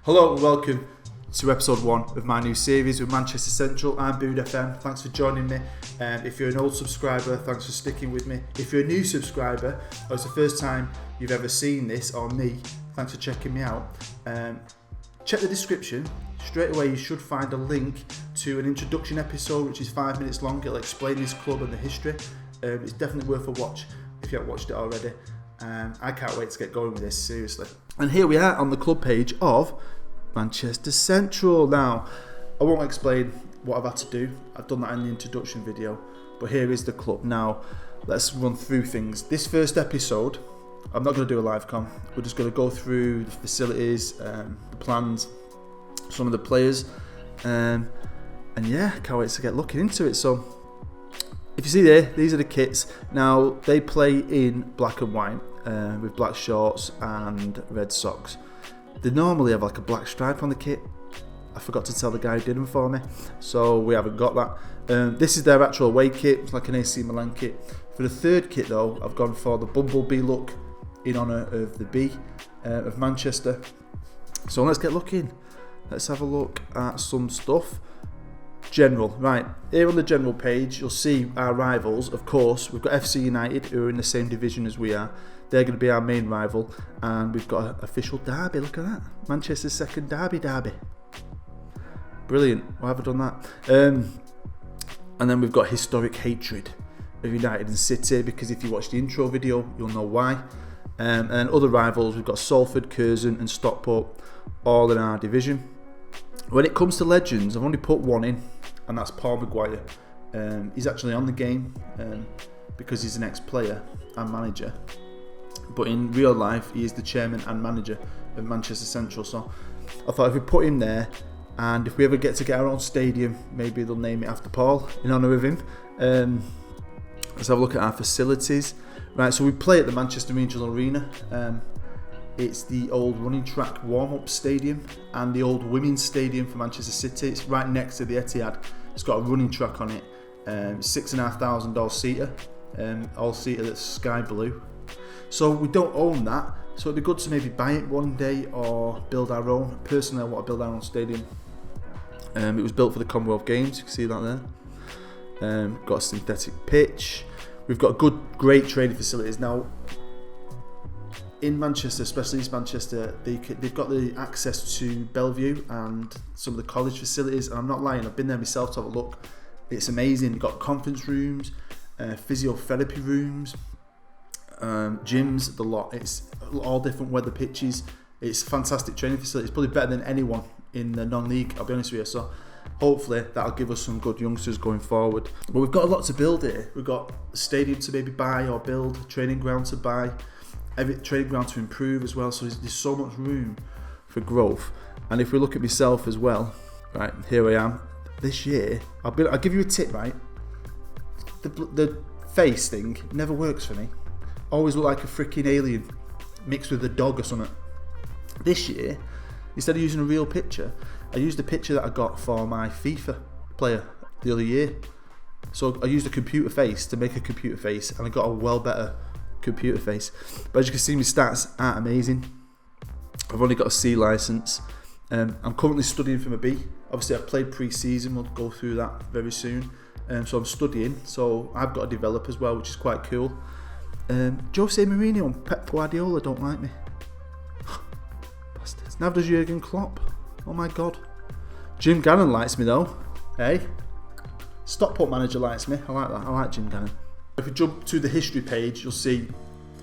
Hello and welcome to episode 1 of my new series with Manchester Central. I'm Bood FM. Thanks for joining me. If you're an old subscriber, thanks for sticking with me. If you're a new subscriber, or it's the first time you've ever seen this or me, thanks for checking me out. Check the description. Straight away you should find a link to an introduction episode which is 5 minutes long. It'll explain this club and the history. It's definitely worth a watch if you haven't watched it already. I can't wait to get going with this, seriously. And here we are on the club page of Manchester Central. Now, I won't explain what I've had to do. I've done that in the introduction video. But here is the club. Now, let's run through things. This first episode, I'm not going to do a live com. We're just going to go through the facilities, the plans, some of the players. And yeah, can't wait to get looking into it. So, if you see there, these are the kits. Now, they play in black and white with black shorts and red socks. They normally have like a black stripe on the kit. I forgot to tell the guy who did them for me, so we haven't got that. This is their actual away kit. It's like an AC Milan kit. For the third kit though, I've gone for the Bumblebee look in honour of the B of Manchester. So let's get looking. Let's have a look at some stuff. General, right, here on the general page you'll see our rivals. Of course, we've got FC United, who are in the same division as we are. They're going to be our main rival, and we've got an official derby. Look at that, Manchester's second derby. Brilliant. Why have I done that? And then we've got historic hatred of United and City, because if you watch the intro video you'll know why. And then other rivals, we've got Salford, Curzon and Stockport, all in our division. When it comes to legends, I've only put one in, and that's Paul Maguire. He's actually on the game because he's an ex-player and manager. But in real life, he is the chairman and manager of Manchester Central. So I thought if we put him there, and if we ever get to get our own stadium, maybe they'll name it after Paul in honour of him. Let's have a look at our facilities. Right, so we play at the Manchester Regional Arena. It's the old running track warm-up stadium and the old women's stadium for Manchester City. It's right next to the Etihad. It's got a running track on it. $6,500 seater, all seater that's sky blue. So we don't own that. So it'd be good to maybe buy it one day or build our own. Personally, I want to build our own stadium. It was built for the Commonwealth Games. You can see that there. Got a synthetic pitch. We've got great training facilities now. In Manchester, especially East Manchester, they've got the access to Bellevue and some of the college facilities, and I'm not lying, I've been there myself to have a look. It's amazing. You've got conference rooms, physiotherapy rooms, gyms, the lot. It's all different weather pitches. It's fantastic training facilities, probably better than anyone in the non-league, I'll be honest with you. So hopefully that'll give us some good youngsters going forward. But we've got a lot to build here. We've got a stadium to maybe buy or build, training ground to buy, every training ground to improve as well. So there's so much room for growth. And if we look at myself as well, right, here I am. This year, I'll give you a tip, right? The face thing never works for me. Always look like a freaking alien mixed with a dog or something. This year, instead of using a real picture, I used a picture that I got for my FIFA player the other year. So I used a computer face to make a computer face, and I got a well better computer face. But as you can see, my stats aren't amazing. I've only got a C license. I'm currently studying for my B. Obviously I've played pre-season, we'll go through that very soon. So I'm studying, so I've got to develop as well, which is quite cool. Jose Mourinho and Pep Guardiola don't like me. Bastards. Now does Jurgen Klopp. Oh my god. Jim Gannon likes me though. Hey? Stockport manager likes me. I like that. I like Jim Gannon. If we jump to the history page, you'll see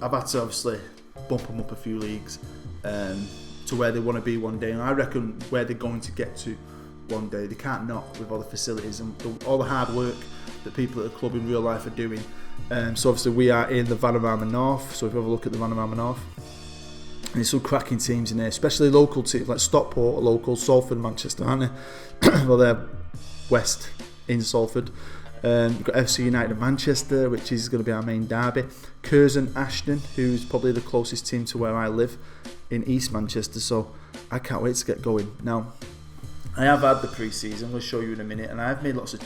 I've had to obviously bump them up a few leagues to where they want to be one day, and I reckon where they're going to get to one day. They can't knock with all the facilities and all the hard work that people at the club in real life are doing. So obviously we are in the Vanarama North, so if you have a look at the Vanarama North, and there's some cracking teams in there, especially local teams like Stockport, local, Salford, Manchester, aren't they? Well, they're west in Salford. We've got FC United of Manchester, which is going to be our main derby. Curzon, Ashton, who's probably the closest team to where I live in East Manchester, so I can't wait to get going. Now, I have had the pre-season, we'll show you in a minute, and I've made lots of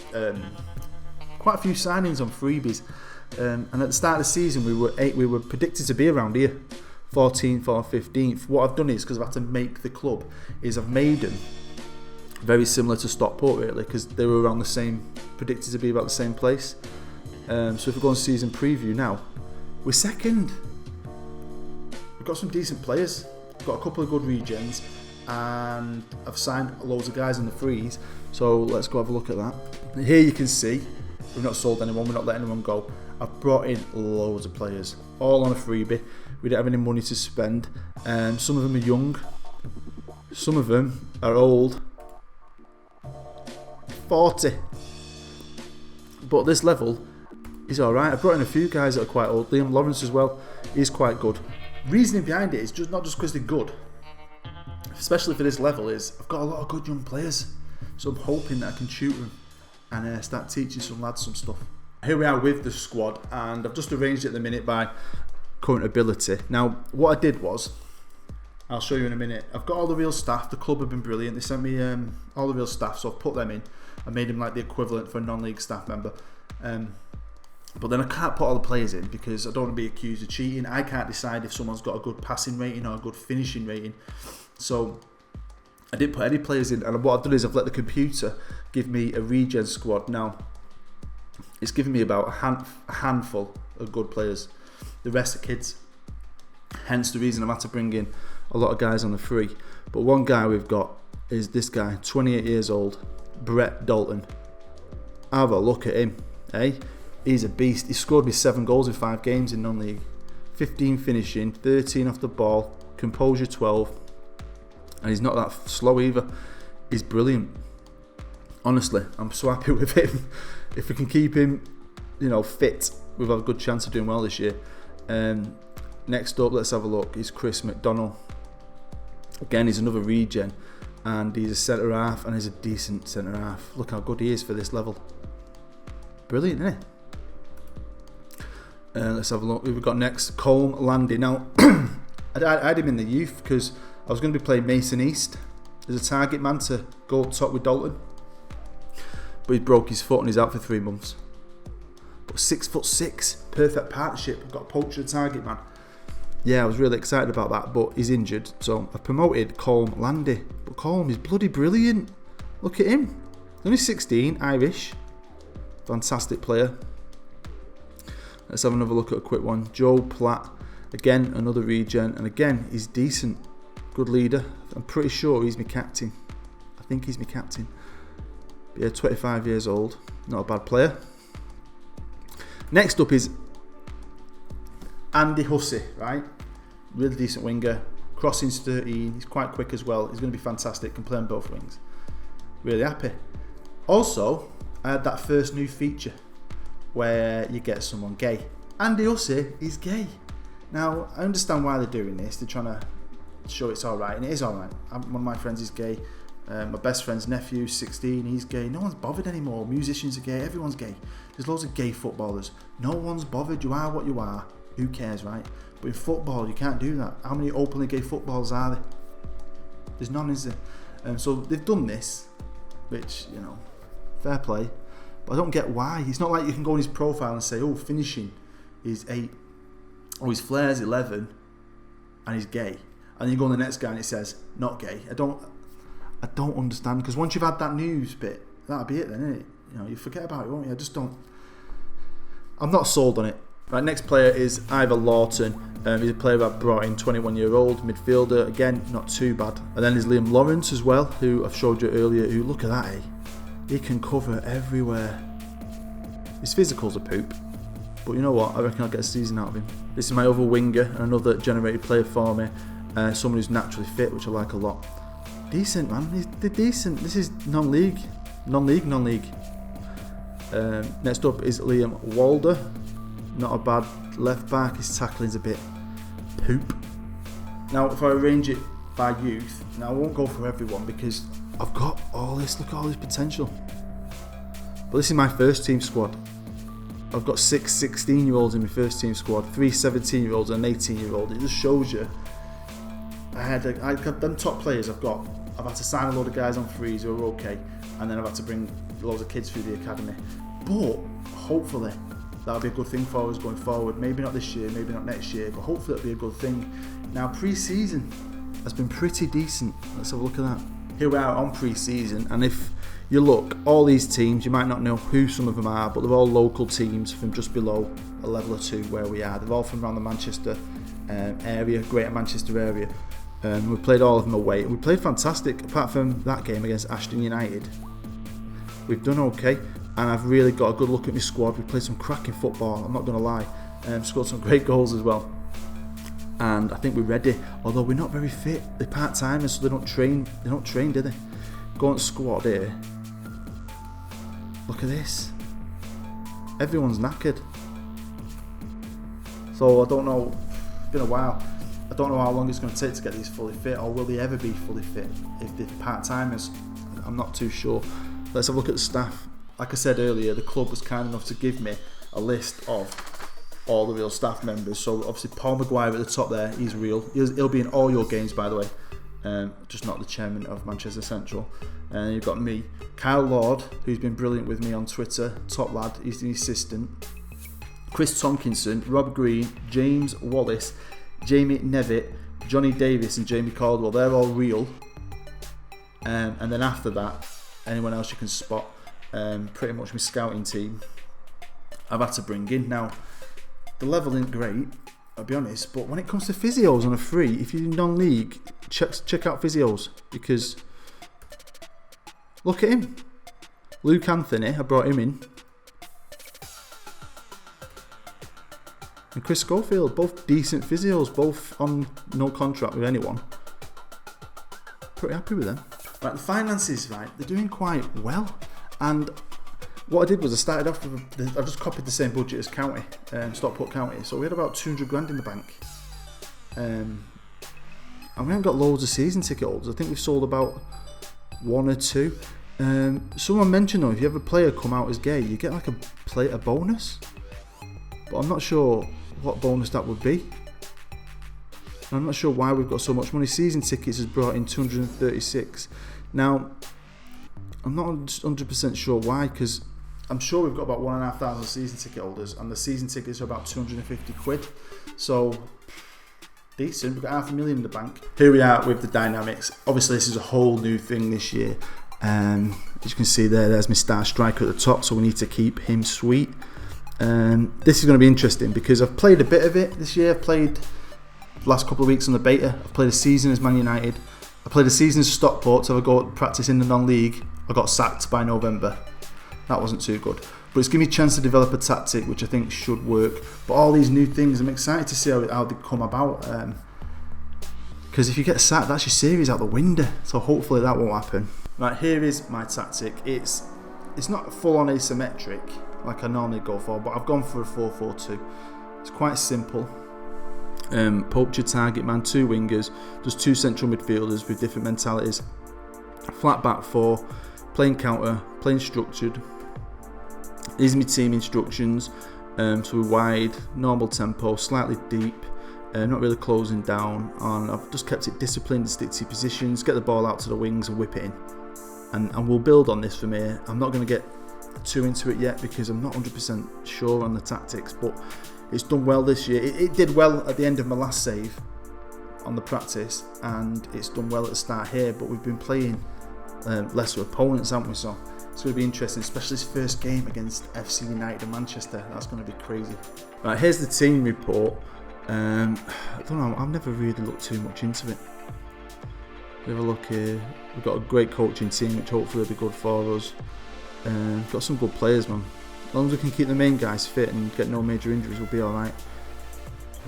quite a few signings on freebies. And at the start of the season, we were predicted to be around here, 14th or 15th. What I've done is, because I've had to make the club, is I've made them very similar to Stockport really, because they were around the same, predicted to be about the same place. So if we go on season preview now, we're second. We've got some decent players, got a couple of good regens, and I've signed loads of guys in the freeze. So let's go have a look at that. Here you can see we've not sold anyone, we're not letting anyone go. I've brought in loads of players, all on a freebie. We don't have any money to spend. Some of them are young, some of them are old, 40. But this level is alright. I've brought in a few guys that are quite old. Liam Lawrence as well, he's quite good. Reasoning behind it is just not just because they're good, especially for this level, is I've got a lot of good young players. So I'm hoping that I can tutor them and start teaching some lads some stuff. Here we are with the squad, and I've just arranged it at the minute by current ability. Now, what I did was, I'll show you in a minute. I've got all the real staff. The club have been brilliant. They sent me all the real staff, so I've put them in. I made them like the equivalent for a non-league staff member. But then I can't put all the players in because I don't want to be accused of cheating. I can't decide if someone's got a good passing rating or a good finishing rating. So I didn't put any players in, and what I've done is I've let the computer give me a regen squad. Now, it's given me about a handful of good players. The rest are kids. Hence the reason I've had to bring in a lot of guys on the free. But one guy we've got is this guy, 28 years old, Brett Dalton. Have a look at him, eh? He's a beast. He scored me 7 goals in 5 games in non-league. 15 finishing, 13 off the ball, composure 12. And he's not that slow either. He's brilliant. Honestly, I'm so happy with him. If we can keep him, fit, we've got a good chance of doing well this year. Next up, let's have a look. Is Chris McDonnell. Again, he's another regen, and he's a centre half, and he's a decent centre half. Look how good he is for this level. Brilliant, isn't he? Let's have a look. We've got next Colm Landy. Now, I had him in the youth because I was going to be playing Mason East as a target man to go up top with Dalton, but he broke his foot and he's out for 3 months. But 6'6", perfect partnership. I've got a poacher target man. Yeah, I was really excited about that, but he's injured, so I've promoted Colm Landy. But Colm is bloody brilliant. Look at him. He's only 16, Irish. Fantastic player. Let's have another look at a quick one. Joe Platt, again another regen, and again he's decent, good leader. I'm pretty sure he's my captain. I think he's my captain. But yeah, 25 years old, not a bad player. Next up is Andy Hussey, right? Really decent winger. Crossing's 13. He's quite quick as well. He's going to be fantastic. Can play on both wings. Really happy. Also, I had that first new feature where you get someone gay. Andy Hussey is gay. Now, I understand why they're doing this. They're trying to show it's alright, and it is alright. One of my friends is gay. My best friend's nephew, 16, he's gay. No one's bothered anymore. Musicians are gay. Everyone's gay. There's loads of gay footballers. No one's bothered. You are what you are. Who cares, right? But in football, you can't do that. How many openly gay footballers are there? There's none, is there? So they've done this, which, fair play. But I don't get why. It's not like you can go on his profile and say, oh, finishing is 8. Or his flair's 11. And he's gay. And then you go on the next guy and it says, not gay. I don't understand. Because once you've had that news bit, that'll be it then, isn't it? You forget about it, won't you? I'm not sold on it. Right, next player is Ivor Lawton. He's a player I've brought in, 21-year-old midfielder. Again, not too bad. And then there's Liam Lawrence as well, who I've showed you earlier. Who, look at that, eh? He can cover everywhere. His physical's a poop, but you know what? I reckon I'll get a season out of him. This is my other winger and another generated player for me. Someone who's naturally fit, which I like a lot. Decent, man. They're decent. This is non-league. Next up is Liam Walder. Not a bad left back. His tackling's a bit poop. Now, if I arrange it by youth, now I won't go for everyone because I've got all this. Look at all this potential. But this is my first team squad. I've got 6 16-year-olds in my first team squad, 3 17-year-olds and an 18-year-old. It just shows you. I got them top players I've had to sign a load of guys on frees who are okay, and then I've had to bring loads of kids through the academy. But hopefully that'll be a good thing for us going forward. Maybe not this year, maybe not next year, but hopefully it'll be a good thing. Now, pre-season has been pretty decent. Let's have a look at that. Here we are on pre-season, and if you look, all these teams, you might not know who some of them are, but they're all local teams from just below a level or two where we are. They're all from around the Manchester area, Greater Manchester area. We played all of them away. We played fantastic, apart from that game against Ashton United. We've done okay, and I've really got a good look at my squad. We played some cracking football, I'm not going to lie. Scored some great goals as well. And I think we're ready, although we're not very fit. They're part-timers, so they don't train, do they? Go on to squad here. Look at this. Everyone's knackered. So I don't know, it's been a while. I don't know how long it's going to take to get these fully fit, or will they ever be fully fit if they're part-timers. I'm not too sure. Let's have a look at the staff. Like I said earlier, the club was kind enough to give me a list of all the real staff members. So obviously Paul Maguire at the top there, he's real. He'll be in all your games, by the way. Just not the chairman of Manchester Central. And you've got me, Kyle Lord, who's been brilliant with me on Twitter, top lad, he's the assistant. Chris Tomkinson, Rob Green, James Wallace, Jamie Nevitt, Johnny Davis and Jamie Caldwell, they're all real. And then after that, anyone else you can spot, pretty much my scouting team I've had to bring in. Now, the level isn't great, I'll be honest, but when it comes to physios on a free, if you're non-league, check out physios, because look at him. Luke Anthony, I brought him in. And Chris Schofield, both decent physios, both on no contract with anyone. Pretty happy with them. Right, the finances, right, they're doing quite well. And what I did was I started off with, I just copied the same budget as County, Stockport County. So we had about 200 grand in the bank. And we haven't got loads of season ticket holders. I think we've sold about one or two. Someone mentioned though, if you have a player come out as gay, you get like a bonus. But I'm not sure what bonus that would be. I'm not sure why we've got so much money. Season tickets has brought in 236. Now, I'm not 100% sure why, because I'm sure we've got about 1,500 season ticket holders, and the season tickets are about 250 quid. So, decent. We've got $500,000 in the bank. Here we are with the dynamics. Obviously, this is a whole new thing this year. As you can see there's my star striker at the top, so we need to keep him sweet. This is going to be interesting because I've played a bit of it this year. I've played the last couple of weeks on the beta. I've played a season as Man United. I played a season as Stockport, so I go practice in the non-league. I got sacked by November. That wasn't too good. But it's given me a chance to develop a tactic which I think should work. But all these new things, I'm excited to see how they come about. Because if you get sacked, that's your series out the window. So hopefully that won't happen. Right, here is my tactic. It's not full-on asymmetric like I normally go for, but I've gone for a 4-4-2. It's quite simple. Poacher, target man, two wingers, just two central midfielders with different mentalities. Flat back four, playing counter, playing structured. These are my team instructions. So we're wide, normal tempo, slightly deep, not really closing down. And I've just kept it disciplined, stick to positions, get the ball out to the wings and whip it in. And we'll build on this from here. I'm not going to get too into it yet because I'm not 100% sure on the tactics, but it's done well this year. It did well at the end of my last save on the practice, and it's done well at the start here, but we've been playing lesser opponents, haven't we? So it's going to be interesting, especially this first game against FC United in Manchester. That's going to be crazy. Right, here's the team report. I don't know, I've never really looked too much into it. Have a look here. We've got a great coaching team, which hopefully will be good for us. Got some good players, man. As long as we can keep the main guys fit and get no major injuries, we'll be alright.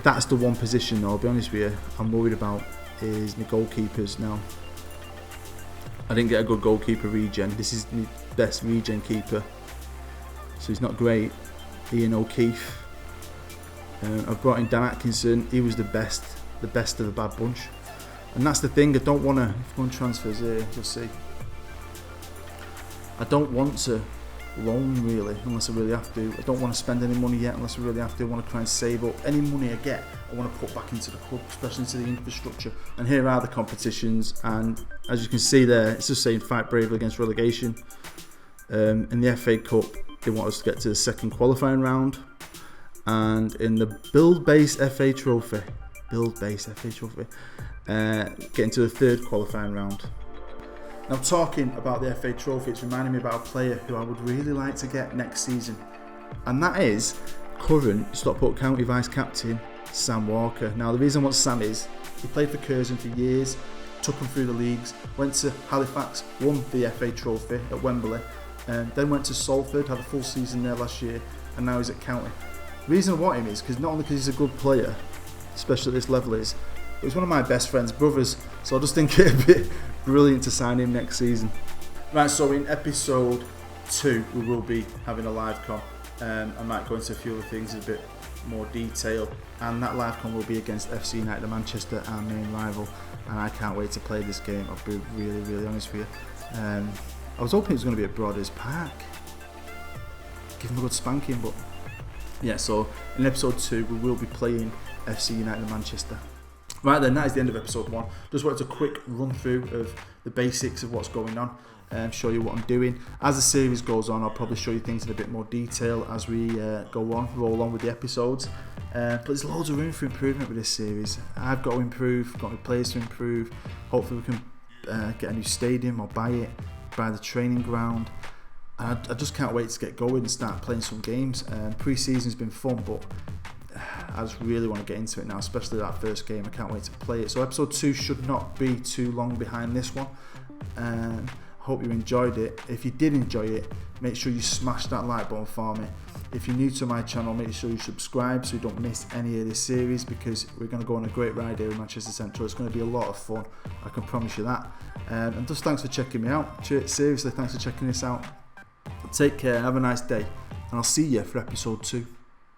That's the one position though, I'll be honest with you, I'm worried about is my goalkeepers now. I didn't get a good goalkeeper regen. This is my best regen keeper. So he's not great. Ian O'Keefe. I've brought in Dan Atkinson. He was the best of the bad bunch. And that's the thing, I don't want to, if you go on transfers here, you'll see. I don't want to loan really, unless I really have to. I don't want to spend any money yet unless I really have to. I want to try and save up any money I get. I want to put back into the club, especially into the infrastructure. And here are the competitions, and as you can see there, it's just saying fight bravely against relegation. In the FA Cup, they want us to get to the second qualifying round. and in the build-based FA Trophy, getting to the third qualifying round. Now, talking about the FA Trophy, it's reminding me about a player who I would really like to get next season, and that is current Stockport County Vice Captain Sam Walker. Now, the reason I want Sam is he played for Curzon for years, took him through the leagues, went to Halifax, won the FA Trophy at Wembley, and then went to Salford, had a full season there last year, and now he's at County. The reason I want him is because not only because he's a good player, especially at this level, he's one of my best friend's brothers, so I just think it'd be brilliant to sign him next season. Right, so in episode 2 we will be having a live con. I might go into a few other things in a bit more detail, and that live con will be against FC United of Manchester, our main rival, and I can't wait to play this game. I'll be really honest with you. I was hoping it was going to be at Broaders Park, give him a good spanking, but yeah, so in episode 2 we will be playing FC United of Manchester. Right then, that is the end of episode 1. Just wanted a quick run through of the basics of what's going on, show you what I'm doing. As the series goes on, I'll probably show you things in a bit more detail as we roll on with the episodes. But there's loads of room for improvement with this series. I've got to improve, got my players to improve. Hopefully we can get a new stadium or buy the training ground. I just can't wait to get going and start playing some games. Pre-season's been fun, but I just really want to get into it now, especially that first game. I can't wait to play it. So episode 2 should not be too long behind this one. I hope you enjoyed it. If you did enjoy it, make sure you smash that like button for me. If you're new to my channel, make sure you subscribe so you don't miss any of this series, because we're going to go on a great ride here in Manchester Central. It's going to be a lot of fun, I can promise you that. And just thanks for checking me out. Seriously, thanks for checking this out. Take care, have a nice day, and I'll see you for episode 2.